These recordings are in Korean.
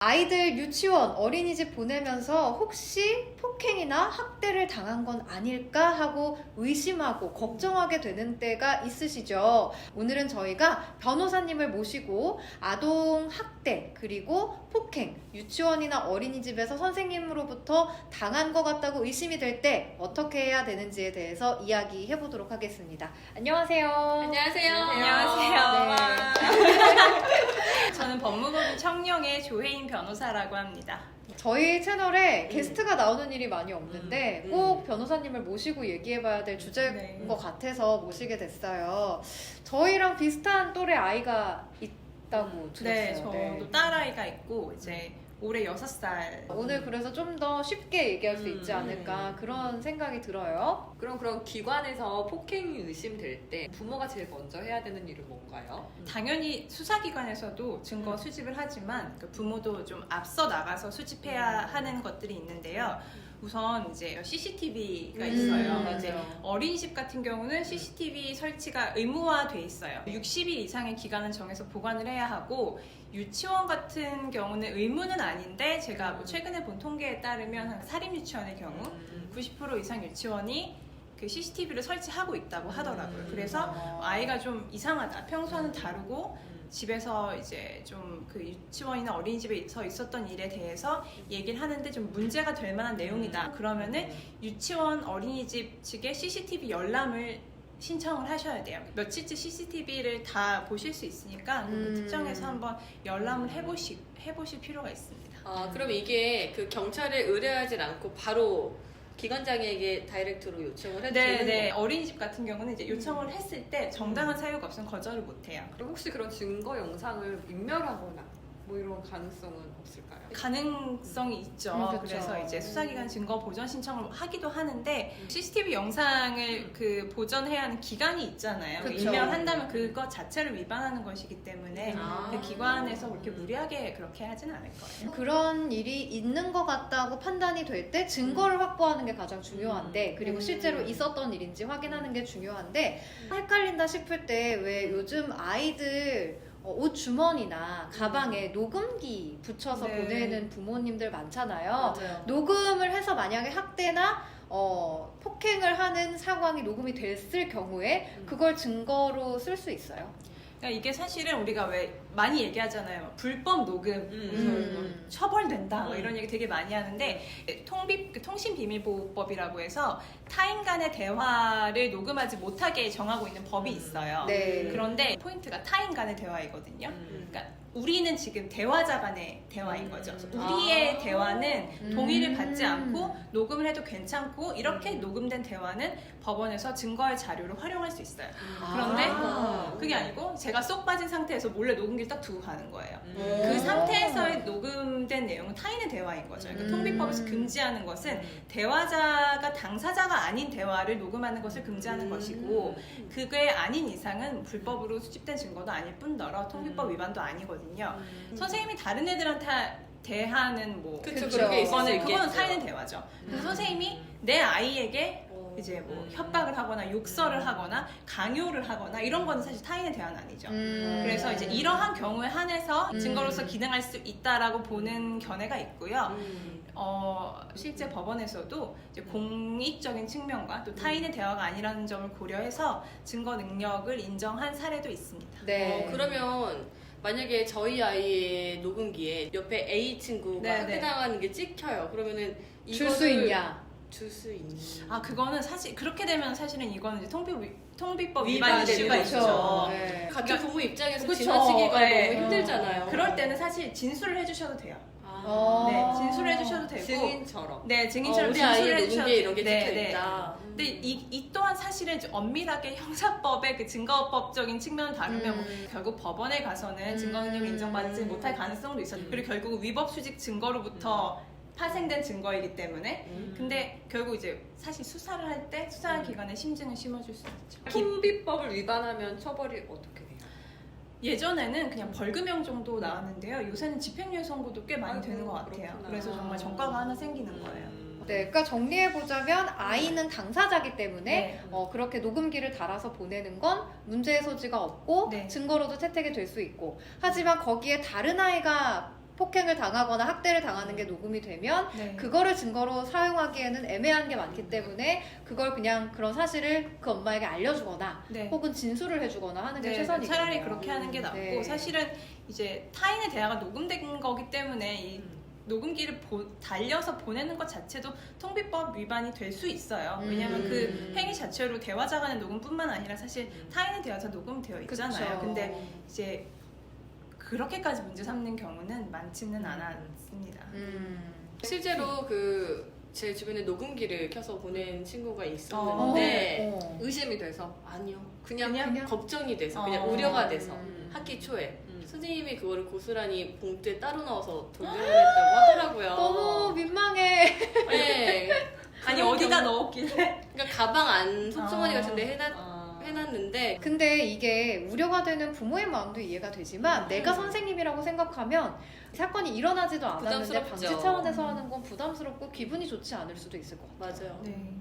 아이들 유치원, 어린이집 보내면서 혹시 폭행이나 학대를 당한 건 아닐까 하고 의심하고 걱정하게 되는 때가 있으시죠? 오늘은 저희가 변호사님을 모시고 아동 학대 그리고 폭행, 유치원이나 어린이집에서 선생님으로부터 당한 것 같다고 의심이 될 때 어떻게 해야 되는지에 대해서 이야기해 보도록 하겠습니다. 안녕하세요. 안녕하세요. 안녕하세요. 네. 저는 법무법인 청령의 조혜인 변호사라고 합니다. 저희 채널에 게스트가 나오는 일이 많이 없는데 음. 꼭 변호사님을 모시고 얘기해봐야 될 주제인 네. 것 같아서 모시게 됐어요. 저희랑 비슷한 또래 아이가 있다고 네, 들었어요. 저도 딸아이가 있고 이제 올해 6살. 오늘 그래서 좀 더 쉽게 얘기할 수 있지 음. 않을까 그런 생각이 들어요. 그럼 그런 기관에서 폭행이 의심될 때 부모가 제일 먼저 해야 되는 일은 뭔가요? 당연히 수사기관에서도 증거 수집을 하지만 그 부모도 좀 앞서 나가서 수집해야 하는 것들이 있는데요. 우선 이제 CCTV가 있어요. 맞아요. 이제 어린이집 같은 경우는 CCTV 설치가 의무화돼 있어요. 60일 이상의 기간은 정해서 보관을 해야 하고 유치원 같은 경우는 의무는 아닌데 제가 뭐 최근에 본 통계에 따르면 사립 유치원의 경우 90% 이상 유치원이 그 CCTV를 설치하고 있다고 하더라고요. 그래서 아이가 좀 이상하다. 평소와는 다르고 집에서 이제 좀 그 유치원이나 어린이집에서 있었던 일에 대해서 얘기를 하는데 좀 문제가 될 만한 내용이다. 그러면은 유치원 어린이집 측에 CCTV 열람을 신청을 하셔야 돼요. 며칠째 CCTV를 다 보실 수 있으니까 그 특정해서 한번 열람을 해보실 필요가 있습니다. 그럼 이게 그 경찰에 의뢰하진 않고 바로 기관장에게 다이렉트로 요청을 해도 되는 네. 거예요? 어린이집 같은 경우는 이제 요청을 했을 때 정당한 사유가 없으면 거절을 못해요. 그럼 혹시 그런 증거 영상을 인멸하거나 뭐 이런 가능성은 없을까요? 가능성이 있죠. 그쵸. 그래서 이제 수사기관 증거 보전 신청을 하기도 하는데 CCTV 영상을 그 보전해야 하는 기간이 있잖아요. 그쵸. 인멸한다면 그것 자체를 위반하는 것이기 때문에 아. 그 기관에서 그렇게 무리하게 그렇게 하진 않을 거예요. 그런 일이 있는 것 같다고 판단이 될 때 증거를 확보하는 게 가장 중요한데 그리고 실제로 있었던 일인지 확인하는 게 중요한데 헷갈린다 싶을 때 왜 요즘 아이들 옷 주머니나 가방에 녹음기 붙여서 네. 보내는 부모님들 많잖아요. 맞아요. 녹음을 해서 만약에 학대나 폭행을 하는 상황이 녹음이 됐을 경우에 그걸 증거로 쓸 수 있어요. 그러니까 이게 사실은 우리가 왜 많이 얘기하잖아요. 막 불법 녹음, 음. 처벌된다 뭐 이런 얘기 되게 많이 하는데 통신비밀보호법이라고 해서 타인 간의 대화를 녹음하지 못하게 정하고 있는 법이 있어요. 네. 그런데 포인트가 타인 간의 대화이거든요. 그러니까 우리는 지금 대화자 간의 대화인 거죠. 그래서 우리의 대화는 동의를 받지 않고 녹음을 해도 괜찮고 이렇게 녹음된 대화는 법원에서 증거의 자료를 활용할 수 있어요. 그런데 그게 아니고 제가 쏙 빠진 상태에서 몰래 녹음기를 딱 두고 가는 거예요. 그 상태에서의 녹음된 내용은 타인의 대화인 거죠. 그러니까 통비법에서 금지하는 것은 대화자가 당사자가 아닌 대화를 녹음하는 것을 금지하는 것이고 그게 아닌 이상은 불법으로 수집된 증거도 아닐 뿐더러 통비법 위반도 아니거든요. 선생님이 다른 애들한테 대하는 뭐 그쵸, 그쵸. 그렇게 있을 수 그거는 있겠죠. 타인의 대화죠. 그래서 선생님이 내 아이에게 이제 뭐 협박을 하거나 욕설을 하거나 강요를 하거나 이런 거는 사실 타인의 대화는 아니죠. 그래서 이제 이러한 경우에 한해서 증거로서 기능할 수 있다라고 보는 견해가 있고요. 실제 법원에서도 이제 공익적인 측면과 또 타인의 대화가 아니라는 점을 고려해서 증거 능력을 인정한 사례도 있습니다. 네. 그러면 만약에 저희 아이의 녹음기에 옆에 A 친구가 네, 네. 학대당하는 게 찍혀요. 그러면은 줄 수 있냐? 줄 수 있는. 그거는 사실 그렇게 되면 사실은 이거는 이제 통비법 위반이 위반일 수가 되는 있죠. 거죠. 네. 같은 그러니까- 부모 입장에서 그쵸. 지나치기가 네. 너무 힘들잖아요. 그럴 때는 사실 진술을 해주셔도 돼요. 어. 네, 진술을 해주셔도 되고 증인처럼. 네, 증인처럼 우리 진술을 아이의 해주셔도 녹음기에 이런 게 네, 찍혀 네. 있다. 근데 이 또한 사실은 이제 엄밀하게 형사법의 그 증거법적인 측면을 다루면 뭐 결국 법원에 가서는 증거 능력을 인정받지 못할 가능성도 있어요. 그리고 결국 위법 수직 증거로부터 파생된 증거이기 때문에 근데 결국 이제 사실 수사를 할 때 수사한 기관에 심증을 심어줄 수 있죠. 통비법을 위반하면 처벌이 어떻게 돼요? 예전에는 그냥 벌금형 정도 나왔는데요. 요새는 집행유예 선고도 꽤 많이 되는 것 같아요. 그렇구나. 그래서 정말 전과가 하나 생기는 거예요. 네, 그러니까 정리해보자면 아이는 당사자기 때문에 네. 그렇게 녹음기를 달아서 보내는 건 문제의 소지가 없고 네. 증거로도 채택이 될 수 있고 하지만 거기에 다른 아이가 폭행을 당하거나 학대를 당하는 게 녹음이 되면 네. 그거를 증거로 사용하기에는 애매한 게 많기 때문에 그걸 그냥 그런 사실을 그 엄마에게 알려주거나 네. 혹은 진술을 해주거나 하는 게 네, 최선이거든요. 차라리 그렇게 하는 게 낫고 네. 사실은 이제 타인의 대화가 녹음된 거기 때문에 이 녹음기를 달려서 보내는 것 자체도 통비법 위반이 될 수 있어요. 왜냐하면 그 행위 자체로 대화자 간의 녹음뿐만 아니라 사실 타인의 대화자 녹음되어 있잖아요. 그쵸. 근데 이제 그렇게까지 문제 삼는 경우는 많지는 않았습니다. 실제로 제 주변에 녹음기를 켜서 보낸 친구가 있었는데 의심이 돼서 아니요 그냥 그냥? 걱정이 돼서 그냥 우려가 돼서 음. 학기 초에 선생님이 그거를 고스란히 봉투에 따로 넣어서 돌려냈다고 하더라고요. 너무 민망해. 네. 아니 그런 어디다 경우- 넣었길래? 그러니까 가방 안 속주머니 같은데 해놨는데 근데 이게 우려가 되는 부모의 마음도 이해가 되지만 내가 선생님이라고 생각하면 사건이 일어나지도 않았는데 부담스럽죠. 방지 차원에서 하는 건 부담스럽고 기분이 좋지 않을 수도 있을 것 같아요. 맞아요. 네.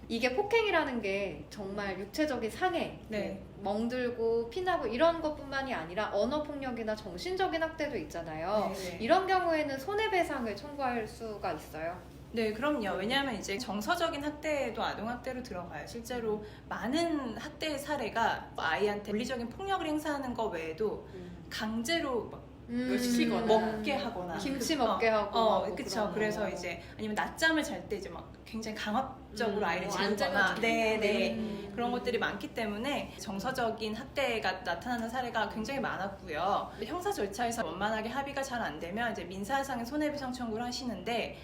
이게 폭행이라는 게 정말 육체적인 상해, 네. 멍들고 피나고 이런 것뿐만이 아니라 언어폭력이나 정신적인 학대도 있잖아요. 네. 이런 경우에는 손해배상을 청구할 수가 있어요. 네, 그럼요. 왜냐하면 이제 정서적인 학대도 아동학대로 들어가요. 실제로 많은 학대의 사례가 아이한테 물리적인 폭력을 행사하는 것 외에도 강제로 막 시키거나. 먹게 하거나 김치 먹게 하고 막 뭐 그쵸. 그런 그래서 거. 이제 아니면 낮잠을 잘 때 이제 막 굉장히 강압적으로 아이를 안 지르거나 자면 네. 그런 것들이 많기 때문에 정서적인 학대가 나타나는 사례가 굉장히 많았고요. 형사 절차에서 원만하게 합의가 잘 안 되면 이제 민사상의 손해배상 청구를 하시는데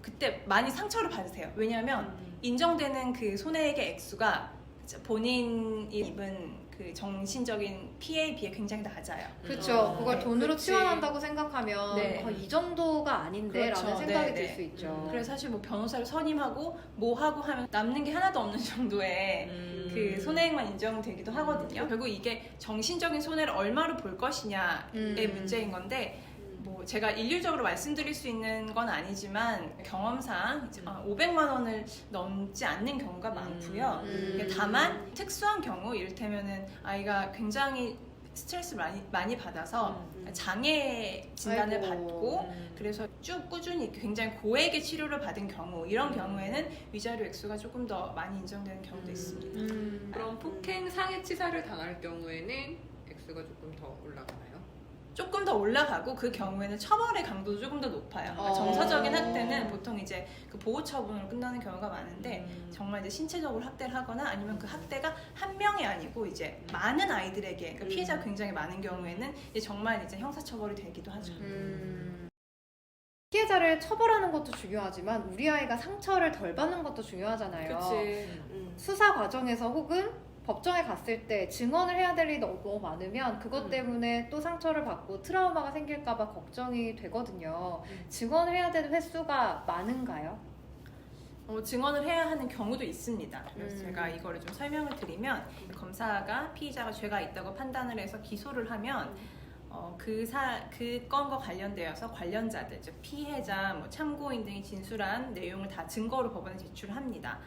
그때 많이 상처를 받으세요. 왜냐하면 인정되는 그 손해액의 액수가 본인이 입은 그 정신적인 피해에 비해 굉장히 낮아요. 그렇죠. 그걸 네, 돈으로 그렇지. 치환한다고 생각하면 네. 이 정도가 아닌데 그렇죠. 라는 생각이 네, 들 네. 수 있죠. 그래서 사실 뭐 변호사를 선임하고 뭐 하고 하면 남는 게 하나도 없는 정도의 그 손해액만 인정되기도 하거든요. 결국 이게 정신적인 손해를 얼마로 볼 것이냐의 문제인 건데 뭐 제가 일률적으로 말씀드릴 수 있는 건 아니지만 경험상 500만 원을 넘지 않는 경우가 많고요. 다만 특수한 경우 이를테면은 아이가 굉장히 스트레스를 많이 받아서 장애 진단을 아이고. 받고 그래서 쭉 꾸준히 굉장히 고액의 치료를 받은 경우 이런 경우에는 위자료 액수가 조금 더 많이 인정되는 경우도 있습니다. 그럼 폭행 상해치사를 당할 경우에는 액수가 조금 더 올라가나요? 조금 더 올라가고 그 경우에는 처벌의 강도도 조금 더 높아요. 그러니까 정서적인 학대는 보통 이제 그 보호 처분으로 끝나는 경우가 많은데 정말 이제 신체적으로 학대를 하거나 아니면 그 학대가 한 명이 아니고 이제 많은 아이들에게 그러니까 피해자가 굉장히 많은 경우에는 이제 정말 이제 형사처벌이 되기도 하죠. 피해자를 처벌하는 것도 중요하지만 우리 아이가 상처를 덜 받는 것도 중요하잖아요. 그치. 수사 과정에서 혹은 법정에 갔을 때 증언을 해야 될 일이 너무 많으면 그것 때문에 또 상처를 받고 트라우마가 생길까봐 걱정이 되거든요. 증언을 해야 되는 횟수가 많은가요? 증언을 해야 하는 경우도 있습니다. 그래서 제가 이거를 좀 설명을 드리면 검사가 피의자가 죄가 있다고 판단을 해서 기소를 하면 그 건과 관련되어서 관련자들, 즉 피해자, 뭐 참고인 등이 진술한 내용을 다 증거로 법원에 제출합니다.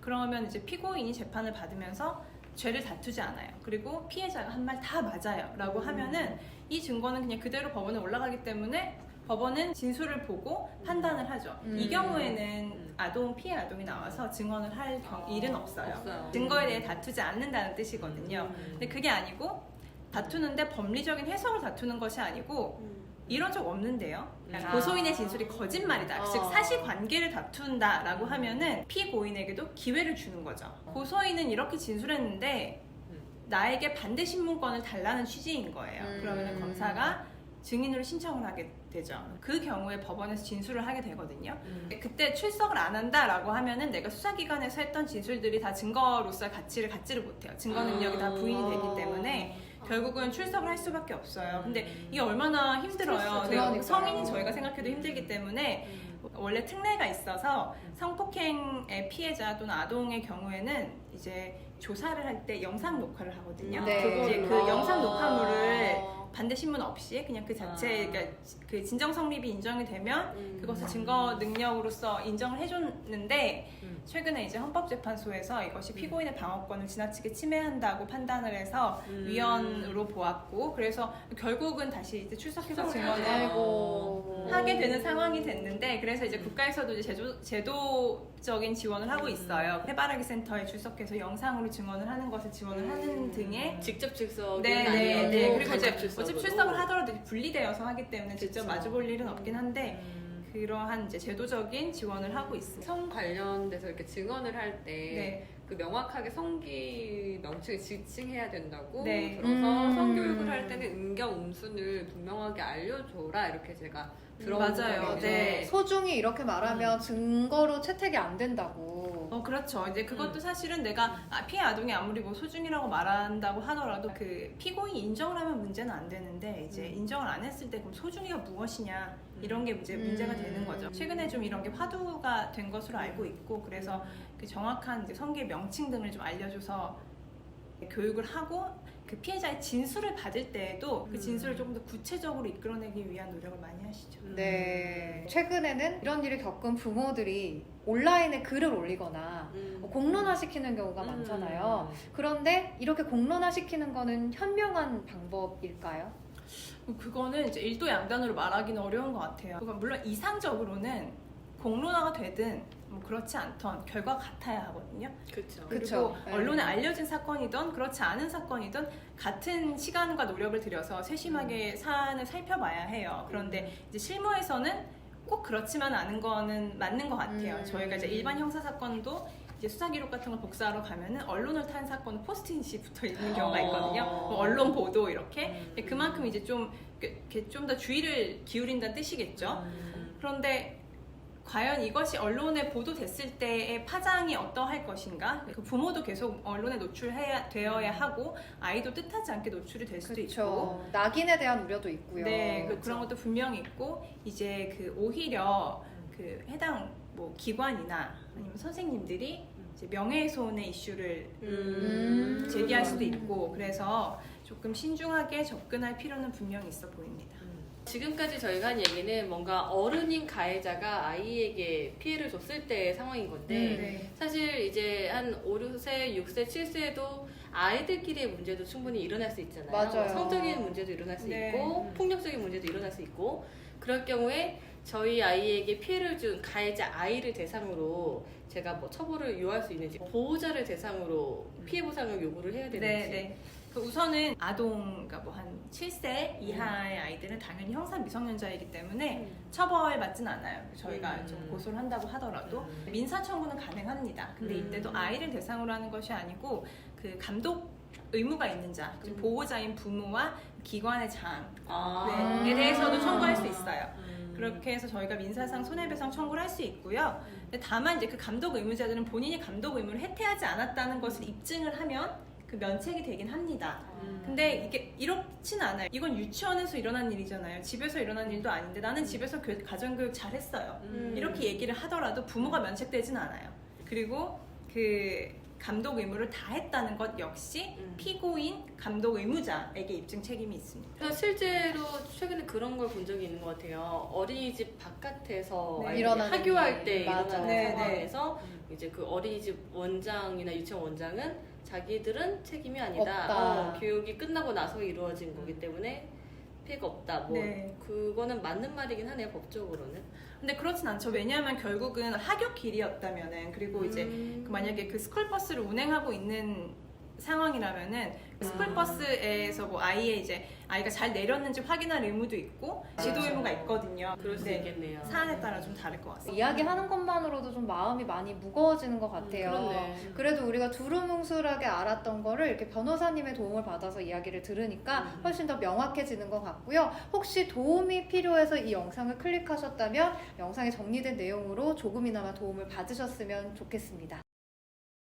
그러면 이제 피고인이 재판을 받으면서 죄를 다투지 않아요. 그리고 피해자가 한 말 다 맞아요 라고 하면은 이 증거는 그냥 그대로 법원에 올라가기 때문에 법원은 진술을 보고 판단을 하죠. 이 경우에는 피해 아동이 나와서 증언을 할 일은 없어요. 증거에 대해 다투지 않는다는 뜻이거든요. 근데 그게 아니고 다투는데 법리적인 해석을 다투는 것이 아니고 이런 적 없는데요. 고소인의 진술이 거짓말이다. 즉 사실관계를 다툰다라고 하면은 피고인에게도 기회를 주는 거죠. 고소인은 이렇게 진술했는데 나에게 반대 신문권을 달라는 취지인 거예요. 그러면은 검사가 증인으로 신청을 하게 되죠. 그 경우에 법원에서 진술을 하게 되거든요. 그때 출석을 안 한다라고 하면은 내가 수사기관에서 했던 진술들이 다 증거로서의 가치를 갖지를 못해요. 증거 능력이 다 부인이 되기 때문에 결국은 출석을 할 수밖에 없어요. 근데 이게 얼마나 힘들어요. 그러니까요. 성인인 저희가 생각해도 힘들기 때문에 원래 특례가 있어서 성폭행의 피해자 또는 아동의 경우에는 이제 조사를 할 때 영상 녹화를 하거든요. 네. 이제 그 영상 녹화물을 반대 신문 없이 그냥 그 자체 그러니까 그 진정 성립이 인정이 되면 음. 그것을 증거 능력으로서 인정을 해줬는데 음. 최근에 이제 헌법재판소에서 이것이 피고인의 방어권을 지나치게 침해한다고 판단을 해서 위헌으로 보았고 그래서 결국은 다시 이제 출석해서 증언을 아이고. 하게 되는 상황이 됐는데 그래서 이제 국가에서도 이제 제도적인 지원을 하고 있어요. 해바라기 센터에 출석해서 영상으로 증언을 하는 것을 지원을 하는 등의 직접 출석은 네. 아니어도 그리고 이제 간접 출석으로. 어차피 출석을 하더라도 이제 분리되어서 하기 때문에 직접 그쵸. 마주볼 일은 없긴 한데 음. 그러한 이제 제도적인 지원을 하고 있습니다. 성 관련돼서 이렇게 증언을 할 때 그 네. 명확하게 성기 명칭을 지칭해야 된다고 네. 들어서 성교육을 할 때는 음경 음순을 분명하게 알려줘라 이렇게 제가 들어본 맞아요. 적이 네. 있는데 소중히 이렇게 말하면 증거로 채택이 안 된다고. 그렇죠. 이제 그것도 사실은 내가 피해 아동이 아무리 뭐 소중이라고 말한다고 하더라도 그 피고인이 인정을 하면 문제는 안 되는데 이제 인정을 안 했을 때 그럼 소중이가 무엇이냐 이런 게 문제가 되는 거죠. 최근에 좀 이런 게 화두가 된 것으로 알고 있고 그래서 그 정확한 이제 성기의 명칭 등을 좀 알려줘서 교육을 하고 그 피해자의 진술을 받을 때에도 그 진술을 조금 더 구체적으로 이끌어내기 위한 노력을 많이 하시죠. 네. 최근에는 이런 일을 겪은 부모들이 온라인에 글을 올리거나 공론화시키는 경우가 많잖아요. 그런데 이렇게 공론화시키는 거는 현명한 방법일까요? 그거는 이제 일도 양단으로 말하기는 어려운 것 같아요. 그건 물론 이상적으로는 공론화가 되든 뭐 그렇지 않던 결과가 같아야 하거든요. 그렇죠. 그리고 그쵸. 네. 언론에 알려진 사건이든 그렇지 않은 사건이든 같은 시간과 노력을 들여서 세심하게 사안을 살펴봐야 해요. 그런데 이제 실무에서는 꼭 그렇지만 않은 거는 맞는 것 같아요. 저희가 이제 일반 형사 사건도 이제 수사 기록 같은 걸 복사하러 가면은 언론을 탄 사건은 포스트잇이 붙어 있는 경우가 있거든요. 뭐 언론 보도 이렇게 그만큼 이제 좀 더 주의를 기울인다는 뜻이겠죠. 그런데 과연 이것이 언론에 보도됐을 때의 파장이 어떠할 것인가? 그 부모도 계속 언론에 노출되어야 하고 아이도 뜻하지 않게 노출이 될 수도 있고 그렇죠. 낙인에 대한 우려도 있고요. 네, 그런 것도 분명히 있고 이제 그 오히려 그 해당 뭐 기관이나 아니면 선생님들이 이제 명예훼손의 이슈를 제기할 수도 있고 그래서 조금 신중하게 접근할 필요는 분명히 있어 보입니다. 지금까지 저희가 한 얘기는 뭔가 어른인 가해자가 아이에게 피해를 줬을 때의 상황인 건데 네. 사실 이제 한 5, 6세, 6세, 7세도 아이들끼리의 문제도 충분히 일어날 수 있잖아요. 맞아요. 성적인 문제도 일어날 수 네. 있고 폭력적인 문제도 일어날 수 있고 그럴 경우에 저희 아이에게 피해를 준 가해자 아이를 대상으로 제가 뭐 처벌을 요할 수 있는지 보호자를 대상으로 피해 보상을 요구를 해야 되는지 네. 그 우선은 아동, 그러니까 뭐 한 7세 이하의 아이들은 당연히 형사 미성년자이기 때문에 처벌받진 않아요. 저희가 좀 고소를 한다고 하더라도 민사 청구는 가능합니다. 근데 이때도 아이를 대상으로 하는 것이 아니고 그 감독 의무가 있는 자, 즉 보호자인 부모와 기관의 장에 대해서도 청구할 수 있어요. 그렇게 해서 저희가 민사상 손해배상 청구를 할 수 있고요. 근데 다만 이제 그 감독 의무자들은 본인이 감독 의무를 해태하지 않았다는 것을 입증을 하면 그 면책이 되긴 합니다. 근데 이게 이렇진 않아요. 이건 유치원에서 일어난 일이잖아요. 집에서 일어난 일도 아닌데 나는 집에서 가정교육 잘했어요. 이렇게 얘기를 하더라도 부모가 면책되진 않아요. 그리고 그 감독 의무를 다 했다는 것 역시 피고인 감독 의무자에게 입증 책임이 있습니다. 그래서 실제로 최근에 그런 걸 본 적이 있는 것 같아요. 어린이집 바깥에서 네. 아이들이 일어나는 학교할 일. 때 맞아. 일어나는 네, 상황에서 이제 그 어린이집 원장이나 유치원 원장은 자기들은 책임이 아니다. 없다. 교육이 끝나고 나서 이루어진 거기 때문에 피해가 없다. 뭐 네. 그거는 맞는 말이긴 하네요. 법적으로는. 근데 그렇진 않죠. 왜냐하면 결국은 하교 길이었다면은 그리고 이제 그 만약에 그 스쿨버스를 운행하고 있는 상황이라면은 스쿨버스에서 뭐 아이의 이제 아이가 잘 내렸는지 확인할 의무도 있고 지도 의무가 있거든요. 그럴 수 네. 있겠네요. 사안에 따라 좀 다를 것 같습니다. 이야기하는 것만으로도 좀 마음이 많이 무거워지는 것 같아요. 그렇네. 그래도 우리가 두루뭉술하게 알았던 거를 이렇게 변호사님의 도움을 받아서 이야기를 들으니까 훨씬 더 명확해지는 것 같고요. 혹시 도움이 필요해서 이 영상을 클릭하셨다면 영상에 정리된 내용으로 조금이나마 도움을 받으셨으면 좋겠습니다.